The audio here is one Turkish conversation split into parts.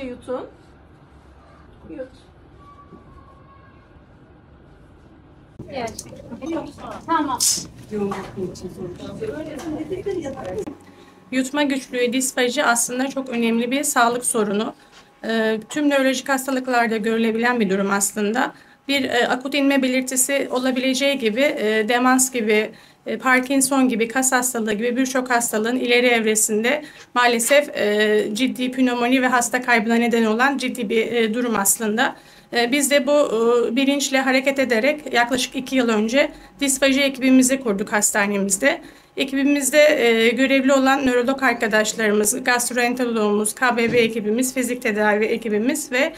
İyice yutun. Yut. Evet. Tamam. Yutma güçlüğü, disfaji aslında çok önemli bir sağlık sorunu. Tüm nörolojik hastalıklarda görülebilen bir durum aslında. Bir akut inme belirtisi olabileceği gibi demans gibi, Parkinson gibi, kas hastalığı gibi birçok hastalığın ileri evresinde maalesef ciddi pnömoni ve hasta kaybına neden olan ciddi bir durum aslında. Biz de bu bilinçle hareket ederek yaklaşık 2 yıl önce disfaji ekibimizi kurduk hastanemizde. Ekibimizde görevli olan nörolog arkadaşlarımız, gastroenterologumuz, KBB ekibimiz, fizik tedavi ekibimiz ve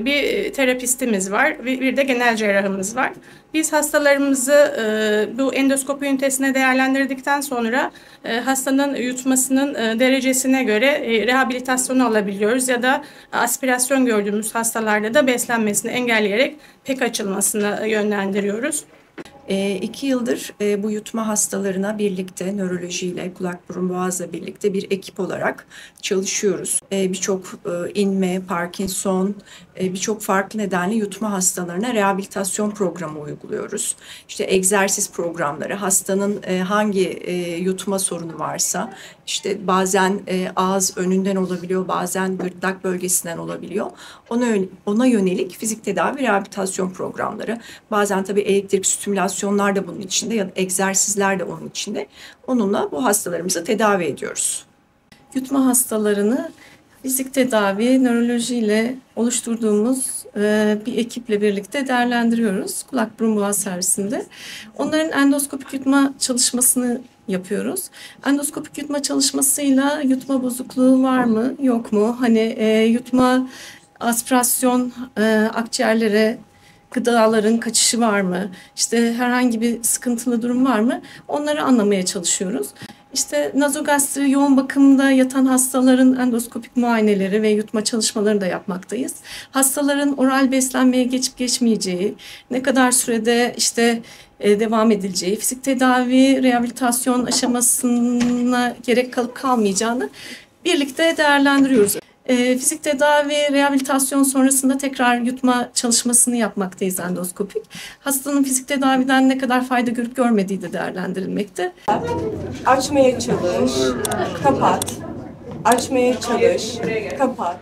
bir terapistimiz var. Bir de genel cerrahımız var. Biz hastalarımızı bu endoskopi ünitesine değerlendirdikten sonra hastanın yutmasının derecesine göre rehabilitasyonu alabiliyoruz ya da aspirasyon gördüğümüz hastalarda da beslenmesini engelleyerek pek açılmasına yönlendiriyoruz. 2 yıldır bu yutma hastalarına birlikte nörolojiyle, kulak burun boğazla birlikte bir ekip olarak çalışıyoruz. Birçok inme, Parkinson, birçok farklı nedenle yutma hastalarına rehabilitasyon programı uyguluyoruz. İşte egzersiz programları, hastanın hangi yutma sorunu varsa, işte bazen ağız önünden olabiliyor, bazen gırtlak bölgesinden olabiliyor. Ona yönelik fizik tedavi rehabilitasyon programları, bazen tabii elektrik stimülasyonlar da bunun içinde ya da egzersizler de onun içinde. Onunla bu hastalarımızı tedavi ediyoruz. Yutma hastalarını fizik tedavi, nörolojiyle oluşturduğumuz bir ekiple birlikte değerlendiriyoruz kulak burun boğaz servisinde. Onların endoskopik yutma çalışmasını yapıyoruz. Endoskopik yutma çalışmasıyla yutma bozukluğu var mı, yok mu? Yutma, aspirasyon, akciğerlere gıdaların kaçışı var mı? İşte herhangi bir sıkıntılı durum var mı? Onları anlamaya çalışıyoruz. İşte nazogastri yoğun bakımda yatan hastaların endoskopik muayeneleri ve yutma çalışmalarını da yapmaktayız. Hastaların oral beslenmeye geçip geçmeyeceği, ne kadar sürede devam edileceği, fizik tedavi, rehabilitasyon aşamasına gerek kalıp kalmayacağını birlikte değerlendiriyoruz. Fizik tedavi, rehabilitasyon sonrasında tekrar yutma çalışmasını yapmaktayız endoskopik. Hastanın fizik tedaviden ne kadar fayda görüp görmediği de değerlendirilmekte. Açmaya çalış, kapat. Açmaya çalış, kapat.